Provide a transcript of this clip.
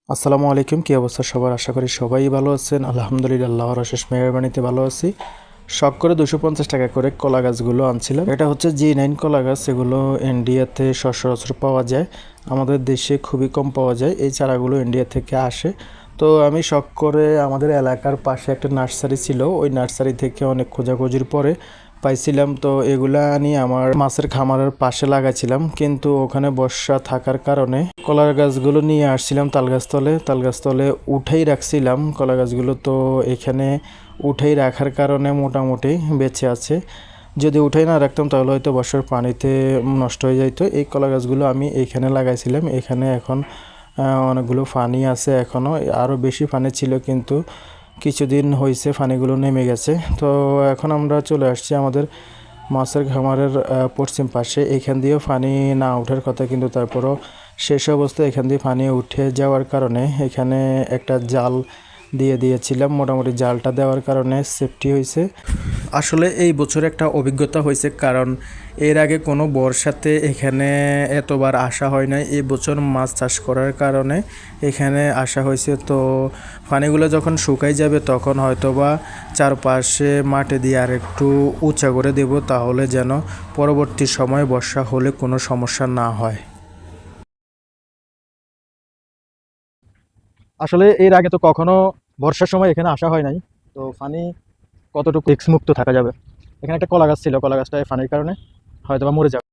আসসালামু আলাইকুম, কী অবস্থা সবার? আশা করি সবাই ভালো আছেন। আলহামদুলিল্লাহ, আল্লাহর অশেষ মেহেরবানিতে ভালো আছি। শখ করে 250 টাকা করে কলা গাছগুলো আনছিলাম। এটা হচ্ছে G9 কলা গাছ। এগুলো ইন্ডিয়াতে সচরাচর পাওয়া যায়, আমাদের দেশে খুবই কম পাওয়া যায়। এই চারাগুলো ইন্ডিয়া থেকে আসে। তো আমি শখ করে আমাদের এলাকার পাশে একটা নার্সারি ছিল, ওই নার্সারি থেকে অনেক খোঁজাখুঁজির পরে পাইছিলাম। তো এগুলা নিয়ে আমার মাছের খামারের পাশে লাগাইছিলাম, কিন্তু ওখানে বর্ষা থাকার কারণে কলার গাছগুলো নিয়ে আসছিলাম তালগাছতলে উঠেই রাখছিলাম কলা গাছগুলো। তো এখানে উঠেই রাখার কারণে মোটামুটি বেঁচে আছে। যদি উঠেই না রাখতাম তাহলে হয়তো বর্ষার পানিতে নষ্ট হয়ে যাইতো। এই কলা গাছগুলো আমি এইখানে লাগাইছিলাম। এখানে এখন অনেকগুলো পানি আছে, এখনও আরও বেশি পানি ছিল, কিন্তু কিছুদিন হয়েছে পানিগুলো নেমে গেছে। তো এখন আমরা চলে আসছি আমাদের মাছের খামারের পশ্চিম পাশে। এখান দিয়েও পানি না ওঠার কথা, কিন্তু তারপরও শেষ অবস্থায় এখান দিয়ে পানি উঠে যাওয়ার কারণে এখানে একটা জাল দিয়ে দিয়েছিলাম। মোটামুটি জালটা দেওয়ার কারণে সেফটি হয়েছে। আসলে এই বছর একটা অভিজ্ঞতা হয়েছে, কারণ এর আগে কোনো বর্ষাতে এখানে এতবার আসা হয় নাই। এই বছর মাছ চাষ করার কারণে এখানে আসা হয়েছে। তো পানিগুলো যখন শুকাই যাবে তখন হয়তোবা চারপাশে মাটি দিয়ে আর একটু উঁচা করে দেব, তাহলে যেন পরবর্তী সময়ে বর্ষা হলে কোনো সমস্যা না হয়। আসলে এর আগে তো কখনো বর্ষার সময় এখানে আসা হয় নাই। তো পানি কতটুকু রিস্ক মুক্ত থাকা যাবে। এখানে একটা কলা গাছ ছিল, কলা গাছটা পানির কারণে হয়তো বা মরে যাবে।